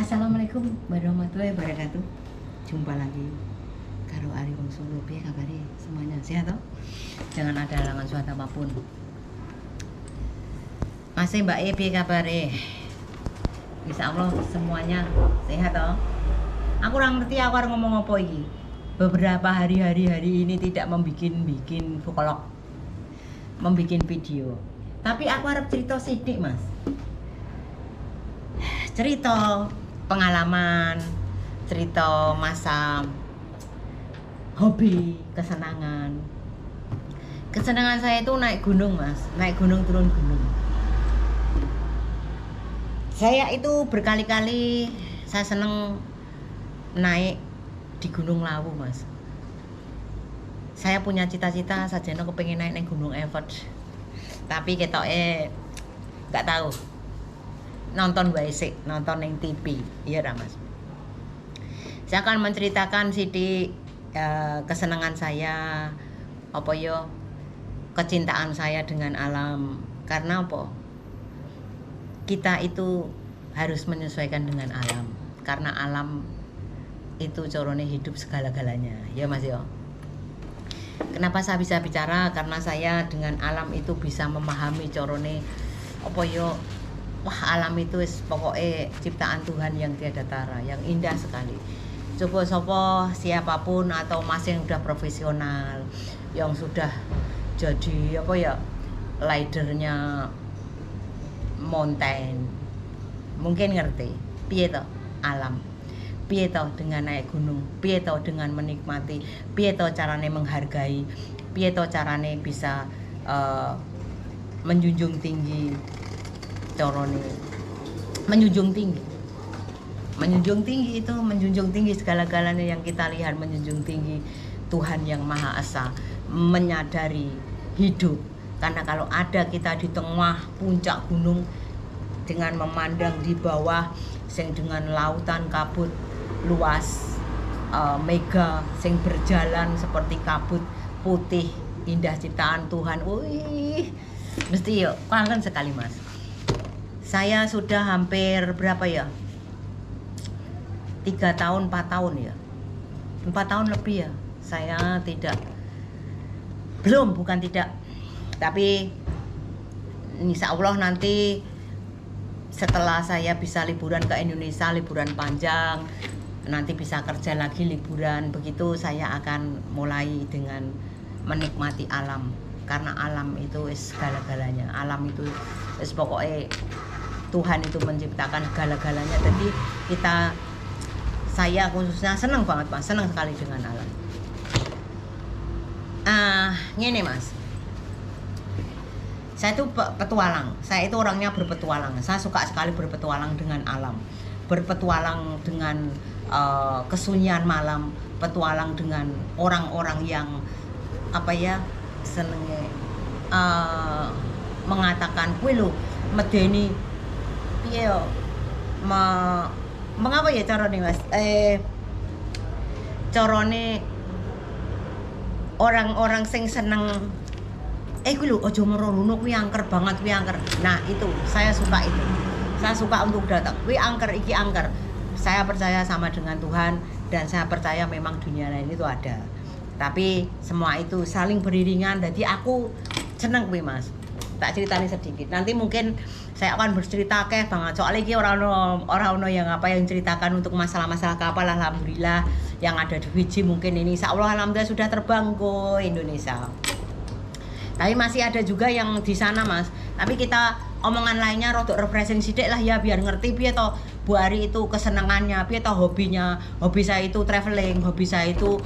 Assalamualaikum warahmatullahi wabarakatuh. Jumpa lagi karo Ari wong Solo. Piye kabare semuanya? Sehat toh? Jangan ada halangan suatu apapun. Masih Mbak E, piye kabare? Insya Allah semuanya sehat toh? Aku kurang ngerti aku harus ngomong apa iki. Beberapa hari ini tidak membikin vlog, membikin video. Tapi aku harap cerita sidik mas. Cerita pengalaman, cerita masa hobi, kesenangan. Kesenangan saya itu naik gunung mas, naik gunung turun gunung. Saya itu berkali-kali saya seneng naik di Gunung Lawu mas. Saya punya cita-cita saja kepengen naik Gunung Everest. Tapi ketoknya nggak tahu. Nonton wae nonton yang TV, iya Mas. Saya akan menceritakan sidik kesenangan saya, apa yo, kecintaan saya dengan alam. Karena apa? Kita itu harus menyesuaikan dengan alam. Karena alam itu corone hidup segala-galanya, ya Mas yo. Kenapa saya bisa bicara? Karena saya dengan alam itu bisa memahami corone apa yo. Wah, alam itu pokoknya ciptaan Tuhan yang tiada tara, yang indah sekali. Coba siapapun atau mas yang sudah profesional, yang sudah jadi apa ya, leadernya mountain, mungkin ngerti piye to alam, piye to dengan naik gunung, piye to dengan menikmati, piye to carane menghargai, piye to carane bisa menjunjung tinggi corone, menjunjung tinggi itu menjunjung tinggi segala-galanya yang kita lihat, menjunjung tinggi Tuhan yang Maha Esa, menyadari hidup. Karena kalau ada kita di tengah puncak gunung dengan memandang di bawah sing dengan lautan kabut luas, mega sing berjalan seperti kabut putih indah ciptaan Tuhan. Wih, mesti yuk kangen sekali mas. Saya sudah hampir berapa ya? 3 tahun, 4 tahun ya. 4 tahun lebih ya. Saya bukan tidak. Tapi insya Allah nanti setelah saya bisa liburan ke Indonesia, liburan panjang, nanti bisa kerja lagi liburan, begitu saya akan mulai dengan menikmati alam. Karena alam itu segala-galanya. Alam itu pokoknya Tuhan itu menciptakan segala-galanya. Jadi saya khususnya senang banget mas, senang sekali dengan alam. Gini mas, saya itu petualang. Saya itu orangnya berpetualang. Saya suka sekali berpetualang dengan alam, berpetualang dengan kesunyian malam, petualang dengan orang-orang yang apa ya, senengnya mengatakan kuwi lho medeni piye yo mengapa ya carane mas, carane orang-orang sing seneng kuwi lho aja merono kuwi angker banget, kuwi angker. Nah itu saya suka, itu saya suka untuk datang kuwi angker, iki angker. Saya percaya sama dengan Tuhan dan saya percaya memang dunia lain itu ada, tapi semua itu saling beriringan. Jadi aku seneng kuwi mas. Tak ceritani sedikit. Nanti mungkin saya akan bercerita banget. Soalnya ini orang yang ceritakan untuk masalah-masalah kapal. Alhamdulillah yang ada di Fiji mungkin ini insya Allah alhamdulillah sudah terbang ke Indonesia. Tapi masih ada juga yang di sana mas. Tapi kita omongan lainnya rodok refreshing sidik lah ya, biar ngerti piye to Bu Ari itu kesenangannya, piye to hobinya. Hobi saya itu traveling, hobi saya itu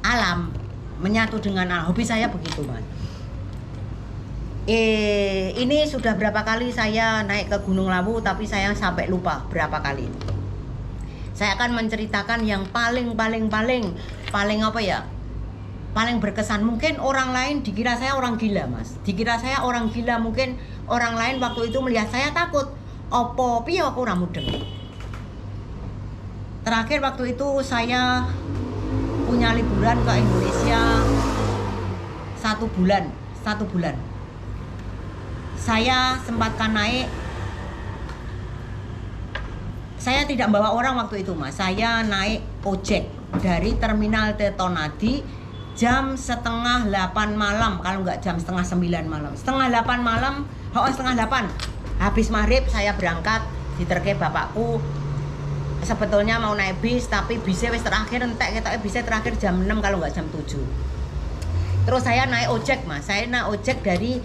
alam, menyatu dengan alam. Hobi saya begitu mas. Ini sudah berapa kali saya naik ke Gunung Lawu, tapi saya sampai lupa berapa kali. Saya akan menceritakan yang paling apa ya, paling berkesan. Mungkin orang lain dikira saya orang gila mas, dikira saya orang gila. Mungkin orang lain waktu itu melihat saya takut, opo piye aku ora mudeng. Terakhir waktu itu saya punya liburan ke Indonesia 1 bulan. Saya sempatkan naik Saya tidak bawa orang waktu itu Mas. Saya naik ojek dari Terminal Tirtonadi jam setengah 8 malam, kalau nggak jam setengah 9 malam. Setengah 8 malam, setengah 8. Habis maghrib saya berangkat, diterke bapakku. Sebetulnya mau naik bis, tapi bisnya wis terakhir, entek kita bisnya terakhir jam 6 kalau nggak jam 7. Terus saya naik ojek Mas. Saya naik ojek dari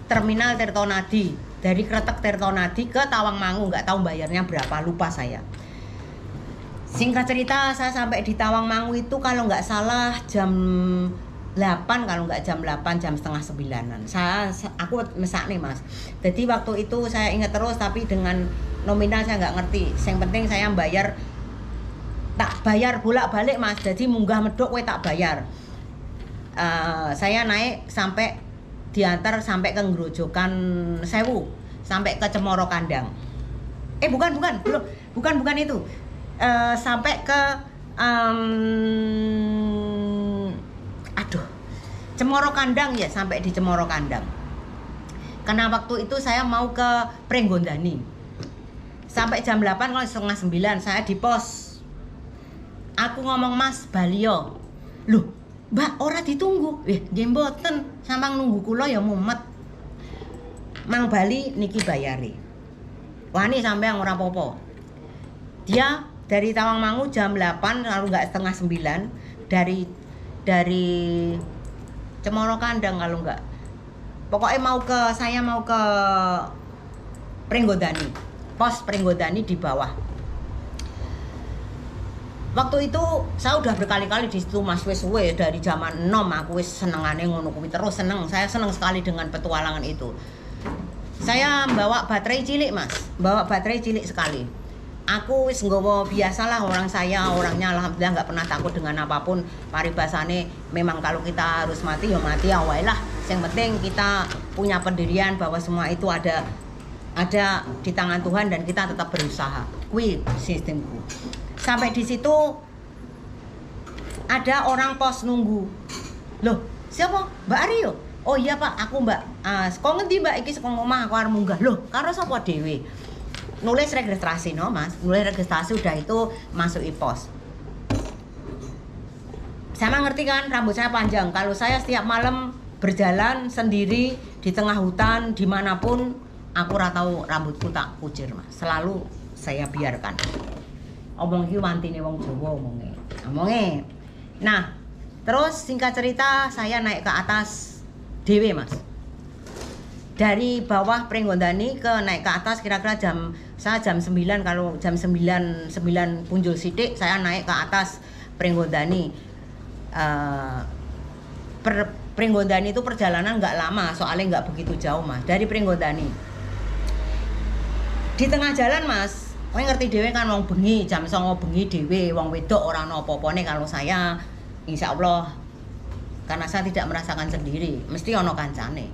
Terminal Tirtonadi, dari Kretek Tirtonadi ke Tawangmangu, nggak tahu bayarnya berapa, lupa saya. Singkat cerita, saya sampai di Tawangmangu itu kalau nggak salah jam 8, kalau nggak jam 8, jam setengah 9-an. Aku mesak nih Mas. Jadi waktu itu saya ingat terus, tapi dengan nominal saya nggak ngerti. Yang penting saya tak bayar bolak-balik Mas. Jadi munggah medok we tak bayar. Saya naik sampai diantar sampai ke Grojogan Sewu, sampai ke Cemoro Kandang. Bukan itu. Sampai ke Cemoro Kandang ya, sampai di Cemoro Kandang. Karena waktu itu saya mau ke Prenggondani. Sampai jam 8 kalau setengah 9 saya di pos. Aku ngomong Mas Balio. Loh, Mbak ora ditunggu. Nggih mboten, sampeyan nunggu kula ya mumet. Mang Bali niki bayari. Wani sampeyan ora apa-apa. Dia dari Tawangmangu jam 8 kalau enggak setengah 9, dari Cemoro Kandang kalau enggak. Pokoknya saya mau ke Prenggondani. Pos Prenggondani di bawah. Waktu itu saya udah berkali-kali di situ Mas, wis suwe dari zaman enom aku wis senengane ngono kuwi, terus seneng. Saya seneng sekali dengan petualangan itu. Saya bawa baterai cilik Mas, bawa baterai cilik sekali. Aku wis nggawa biasalah orangnya alhamdulillah nggak pernah takut dengan apapun. Paribasane memang kalau kita harus mati ya mati ya wae lah. Yang penting kita punya pendirian bahwa semua itu ada di tangan Tuhan dan kita tetap berusaha. Kuwi sistemku. Sampai di situ ada orang pos nunggu. Loh, siapa? Mbak Aryo? Oh iya Pak, aku Mbak. Kok ngendi Mbak iki saka omah aku arep munggah. Loh, karo sapa dhewe? Nulis registrasi no Mas. Nulis registrasi udah itu masuk pos. Sama ngerti kan rambut saya panjang. Kalau saya setiap malam berjalan sendiri di tengah hutan dimanapun, aku ora tahu rambutku tak kucir Mas. Selalu saya biarkan. Omong iki wantine wong Jawa omonge. Nah, terus singkat cerita saya naik ke atas dhewe Mas. Dari bawah Prenggondani naik ke atas kira-kira jam 9, kalau jam 9 punjul sithik saya naik ke atas Prenggondani. Prenggondani itu perjalanan nggak lama, soalnya nggak begitu jauh Mas. Dari Prenggondani di tengah jalan Mas, kowe ngerti dhewe kan wong bengi, jam 09.00 bengi dhewe, wong wedok ora ono apa-apane. Kalau saya insyaallah karena saya tidak merasakan sendiri, mesti ono kancane.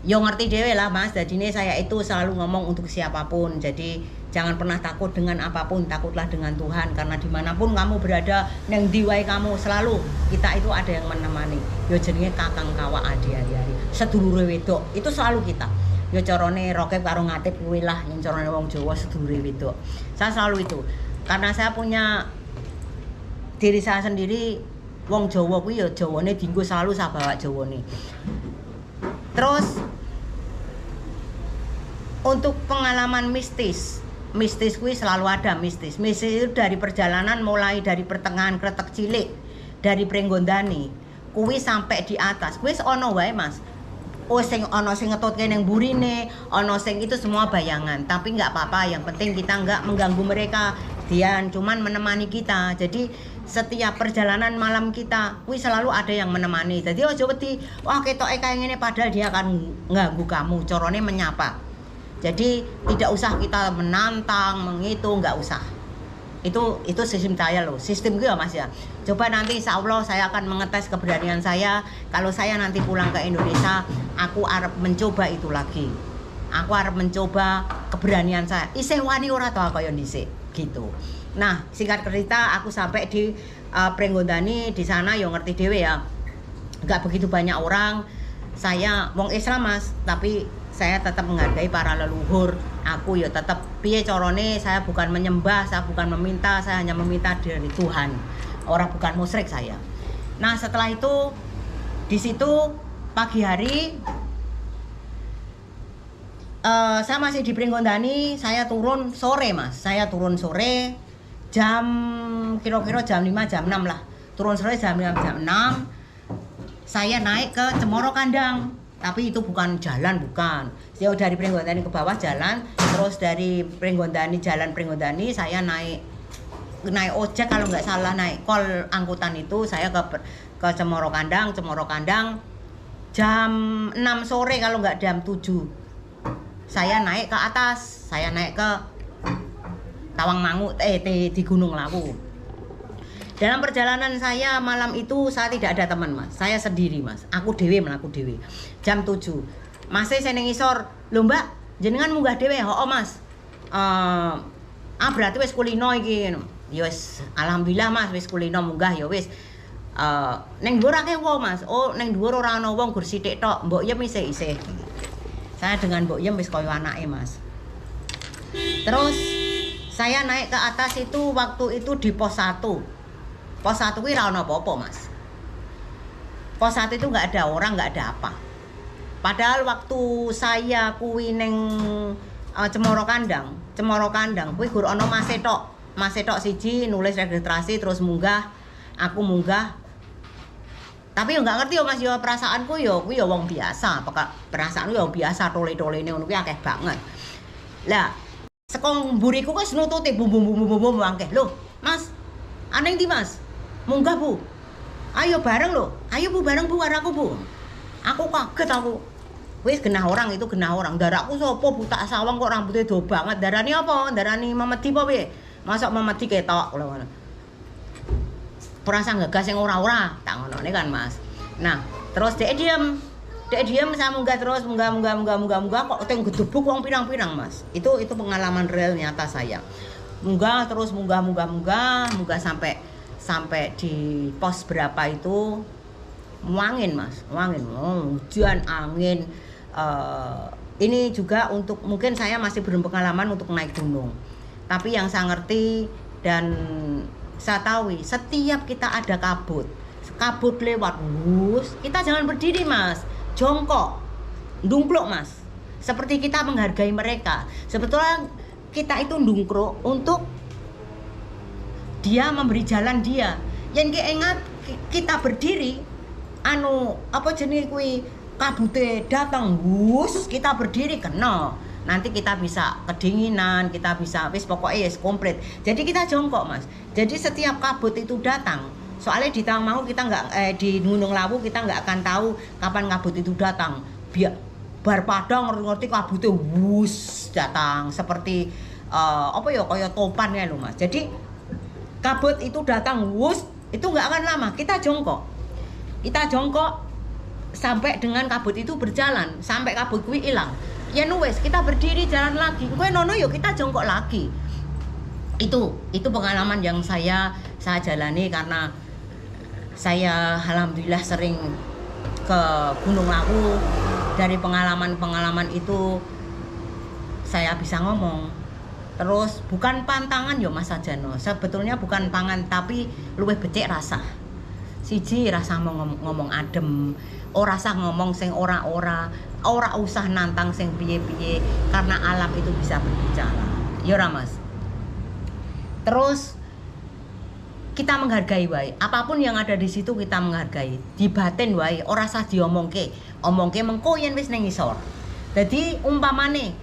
Yo ngerti dhewe lah Mas, jadine saya itu selalu ngomong untuk siapapun. Jadi jangan pernah takut dengan apapun, takutlah dengan Tuhan. Karena dimanapun kamu berada, neng diwai kamu selalu kita itu ada yang menemani. Yo jenenge kakang kawa adi-adi, sedulure wedok, itu selalu kita. Ya carane Rokep karo Ngatip kuwi lah, yang carane wong Jawa sedulure wedok. Saya selalu itu. Karena saya punya diri saya sendiri, wong Jawa kuwi ya Jawane dienggo selalu saya bawa Jawane. Terus untuk pengalaman mistis kuwi selalu ada mistis. Mistis itu dari perjalanan mulai dari pertengahan Kretek cilik, dari Prenggondani kuwi sampai di atas. Kuwi ono wae Mas. Ono sing ngetutke ning burine, ono sing itu semua bayangan. Tapi nggak apa-apa, yang penting kita nggak mengganggu mereka. Dia cuman menemani kita. Jadi setiap perjalanan malam kita, selalu ada yang menemani. Jadi ojo wedi, wah ketoke kaya ngene padahal dia akan ngganggu kamu. Corone menyapa. Jadi tidak usah kita menantang, menghitung, nggak usah. Itu sistem saya loh, sistem gue ya Mas ya. Coba nanti insya Allah saya akan mengetes keberanian saya. Kalau saya nanti pulang ke Indonesia, aku harap mencoba itu lagi. Aku harap mencoba keberanian saya. Isih wani ora to kaya dhisik gitu. Nah, singkat cerita aku sampai di Prenggondani. Di sana yo ngerti dhewe ya. Enggak begitu banyak orang. Saya wong Islam Mas, tapi saya tetap menghargai para leluhur. Aku ya tetap piye carane, saya bukan menyembah, saya bukan meminta, saya hanya meminta dari Tuhan. Orang bukan musyrik saya. Nah, setelah itu di situ pagi hari saya masih di Pringgondani, saya turun sore Mas. Saya turun sore jam kira-kira jam 5 jam 6 lah. Turun sore jam 5 jam 6. Saya naik ke Cemoro Kandang. Tapi itu bukan jalan, bukan. Saya dari Pringgondani ke bawah jalan, terus dari Pringgondani jalan Pringgondani saya naik ojek kalau nggak salah, naik kol angkutan itu saya ke Cemoro Kandang jam 6 sore kalau nggak jam 7. Saya naik ke atas, saya naik ke Tawangmangu di Gunung Lawu. Dalam perjalanan saya malam itu saya tidak ada teman Mas, saya sendiri Mas, aku dewe melaku dewe. Jam 7 masih saya ngisor, lho Mbak jenengan munggah dewe, oh Mas, berarti wis kulino iki. Ya wis alhamdulillah Mas, wis kulino munggah ya wis. Neng dhuwur akeh wong Mas, oh neng dhuwur ora ana wong, gur sithik tok, mbok yem isih. Saya dengan mbok yem wis koyo anake Mas. Terus saya naik ke atas itu waktu itu di pos 1. Pos 1 kuwi ra ono apa-apa Mas. Pos 1 itu nggak ada orang, nggak ada apa. Padahal waktu saya kuwi neng Cemoro Kandang kuwi gur ono Mas tok siji nulis registrasi terus munggah, aku munggah. Tapi yo nggak ngerti yo Mas, yo perasaanku yo kuwi yo wong biasa, perasaanku yo biasa, tole-tolene ngono kuwi akeh banget. Lah, sekong mburiku wis nututi bum akeh. Loh, Mas, aneh ndi Mas? Munggah Bu. Ayo bareng loh. Ayo Bu bareng Bu karo aku Bu. Aku kaget aku. Wis genah orang. Darakku sapa Bu, tak sawang kok rambutnya do banget. Darani apa? Darani Mamedi apa piye? Masuk Mamedi ketok lho ngono. Perasa ngegas sing ora-ora, tak ngonone kan Mas. Nah, terus dek diam saya munggah terus munggah kok teng gedebuk wong pirang-pirang Mas. Itu pengalaman real nyata saya. Munggah terus munggah sampai di pos berapa itu wangin Mas, hujan angin. Ini juga untuk mungkin saya masih belum pengalaman untuk naik gunung, tapi yang saya ngerti dan saya tahu setiap kita ada kabut lewat kita jangan berdiri Mas, jongkok ndungkluk Mas, seperti kita menghargai mereka. Sebetulnya kita itu ndungkluk untuk dia memberi jalan dia. Yang ingat kita berdiri apa jenis kuwi kabute datang kita berdiri kena. Nanti kita bisa kedinginan, kita bisa wis pokoknya yes komplit. Jadi kita jongkok Mas. Jadi setiap kabut itu datang. Soalnya di Tawangmangu kita di Gunung Lawu kita nggak akan tahu kapan kabut itu datang. Bar padang ngerti kabute datang seperti kaya topan ya lho Mas. Jadi kabut itu datang itu nggak akan lama, kita jongkok sampai dengan kabut itu berjalan, sampai kabut kuwi hilang. Ya nuwes kita berdiri jalan lagi, kowe nono yuk kita jongkok lagi. Itu pengalaman yang saya jalani karena saya alhamdulillah sering ke Gunung Lawu. Dari pengalaman itu saya bisa ngomong. Terus bukan pantangan yo Mas Sajano, sebetulnya bukan pangan tapi luwih becik rasa. Siji rasa ngomong adem, ora usah ngomong sing ora usah nantang sing piye-piye karena alam itu bisa berbicara. Ya ora Mas. Terus kita menghargai wae, apapun yang ada di situ kita menghargai. Di batin wae, ora usah diomongke mengko yen wis ning ngisor. Dadi umpamane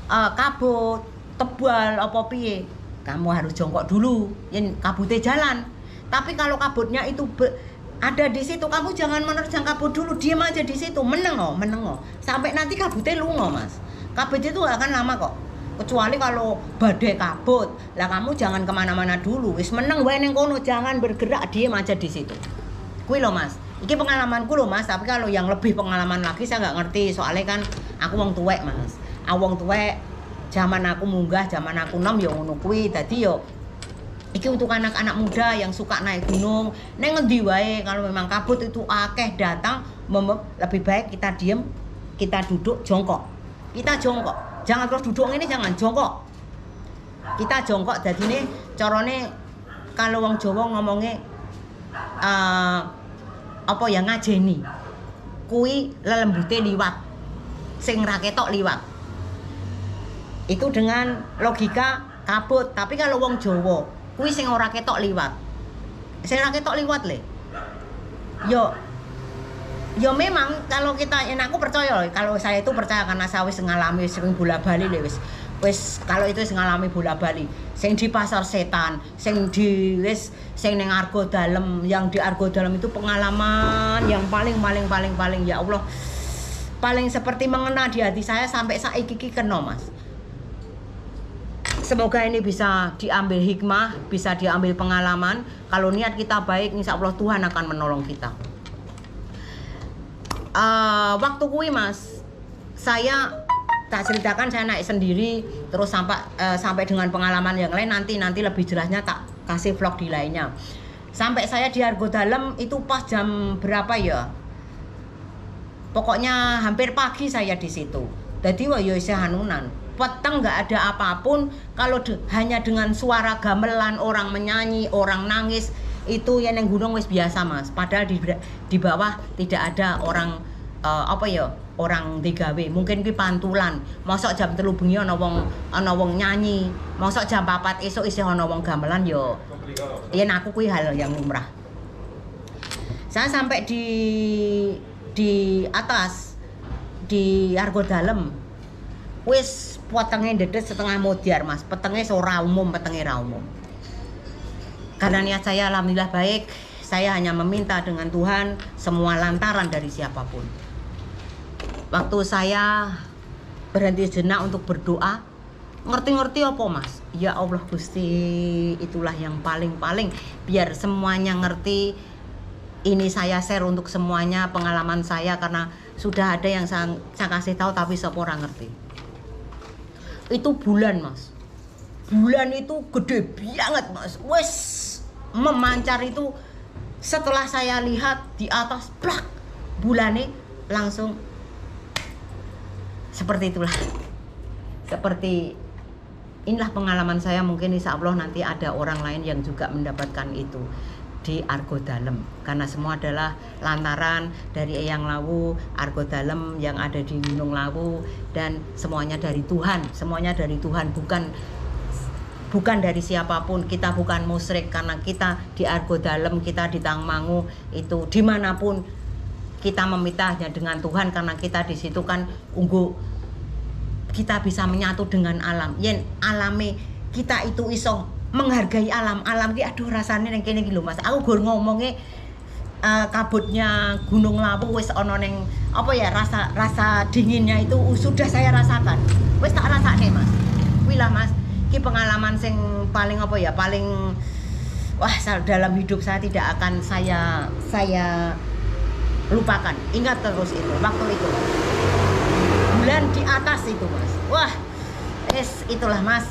kabut tebal apa piye, kamu harus jongkok dulu yen kabutnya jalan. Tapi kalau kabutnya itu ada di situ, kamu jangan menerjang kabut dulu, diam aja di situ, menengo sampai nanti kabutnya lungo Mas. Kabut itu gak akan lama kok, kecuali kalau badai kabut lah kamu jangan kemana-mana dulu, wis meneng wae ning kono, jangan bergerak, diam aja di situ. Kuwi lho Mas, iki pengalamanku lho Mas. Tapi kalau yang lebih pengalaman lagi saya nggak ngerti, soalnya kan aku wong tuwek Mas. Wong tuwek zaman aku munggah, zaman aku nom ya ngono kuwi. Dadi yo iki untuk anak-anak muda yang suka naik gunung, neng ngendi wae kalau memang kabut itu akeh datang, lebih baik kita diem, kita duduk jongkok. Kita jongkok. Jangan terus duduk ini, jangan jongkok. Kita jongkok jadi ini carane kalau wong Jawa ngomongnya apa ya ngajeni. Kui lelembute liwat. Sing ra ketok liwat. Itu dengan logika kabut, tapi kalau wong Jawa kui sing ora ketok liwat. Sing ora ketok liwat le. Yo memang kalau kita, aku percaya kalau saya itu percaya karena saya wis ngalami sering bola-bali le wis kalau itu wis ngalami bola-bali sing di pasar setan, sing di sing ning Argo Dalem, yang di Argo Dalem itu pengalaman yang paling ya Allah paling seperti mengena di hati saya sampai saiki iki kena Mas. Semoga ini bisa diambil hikmah, bisa diambil pengalaman. Kalau niat kita baik, insya Allah Tuhan akan menolong kita. Waktu kui Mas, saya tak ceritakan saya naik sendiri terus sampai dengan pengalaman yang lain nanti lebih jelasnya tak kasih vlog di lainnya. Sampai saya di Argo Dalem itu pas jam berapa ya? Pokoknya hampir pagi saya di situ. Jadi wah yo isih hanunan. Peteng nggak ada apapun, kalau hanya dengan suara gamelan orang menyanyi, orang nangis, itu yang gunung wis biasa Mas. Padahal di bawah tidak ada orang orang digawe. Mungkin ki pantulan. Mosok jam 3 bengi ana wong nyanyi. Mosok jam 4 esuk isih ana wong gamelan yo. Yen aku kuwi hal yang lumrah. Saya sampai di atas di Argo Dalem. Wis petenge ndedet setengah modiar Mas. Petenge ora umum, petenge ra umum. Karena niat saya alhamdulillah baik, saya hanya meminta dengan Tuhan semua lantaran dari siapapun. Waktu saya berhenti jenak untuk berdoa, ngerti-ngerti apa Mas? Ya Allah Gusti, itulah yang paling biar semuanya ngerti. Ini saya share untuk semuanya pengalaman saya karena sudah ada yang saya kasih tahu tapi sapa ora ngerti. Itu bulan Mas, bulan itu gede banget Mas, wes memancar itu. Setelah saya lihat di atas plak bulannya langsung seperti itulah, seperti inilah pengalaman saya. Mungkin insya Allah nanti ada orang lain yang juga mendapatkan itu di Argo Dalem, karena semua adalah lantaran dari Eyang Lawu, Argo Dalem yang ada di Gunung Lawu, dan semuanya dari Tuhan, bukan dari siapapun. Kita bukan musyrik karena kita di Argo Dalem, kita di Tangmangu, itu dimanapun kita meminta hanya dengan Tuhan karena kita di situ kan kita bisa menyatu dengan alam. Yen alame kita itu iso menghargai alam ki aduh rasane ning kene iki lho Mas. Aku gur ngomongnya kabutnya Gunung Lawu wis ana ning rasa dinginnya itu sudah saya rasakan. Wis tak rasane Mas. Kuwi lah Mas, ki pengalaman sing paling dalam hidup saya tidak akan saya lupakan. Ingat terus itu waktu itu. Bulan di atas itu Mas. Wah, itulah Mas.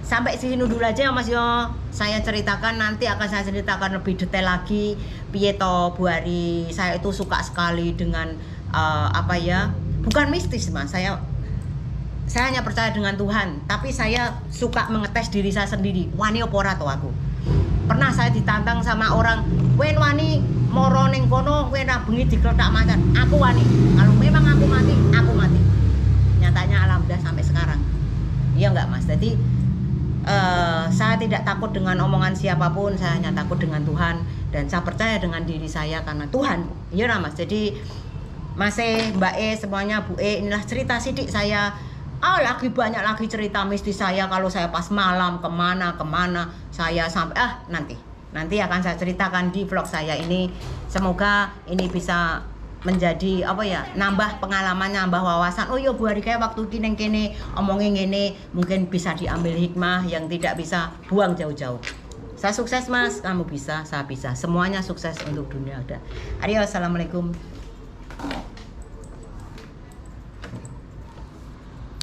Sampai sini dulu aja Mas yo. Saya ceritakan, nanti akan saya ceritakan lebih detail lagi. Piye to Bu Ari, saya itu suka sekali dengan bukan mistis Mas. Saya hanya percaya dengan Tuhan, tapi saya suka mengetes diri saya sendiri. Wani apa ora to aku? Pernah saya ditantang sama orang, "Wen wani moro ning kono, kowe ra bengi dikletak macan." Aku wani. Kalau memang aku mati, aku mati. Nyatanya alhamdulillah sampai sekarang. Iya enggak Mas? Jadi saya tidak takut dengan omongan siapapun, saya hanya takut dengan Tuhan, dan saya percaya dengan diri saya karena Tuhan. Iya Mas. Jadi Mas Mbak semuanya, Bu inilah cerita sidik saya. Lagi banyak lagi cerita mistis saya kalau saya pas malam kemana saya sampai nanti akan saya ceritakan di vlog saya ini. Semoga ini bisa menjadi nambah pengalaman, nambah wawasan. Oh iya Bu Ari kayak waktu kene omongin ngene, mungkin bisa diambil hikmah yang tidak bisa buang jauh-jauh. Saya sukses Mas, kamu bisa, saya bisa, semuanya sukses untuk dunia. Udah. Assalamualaikum.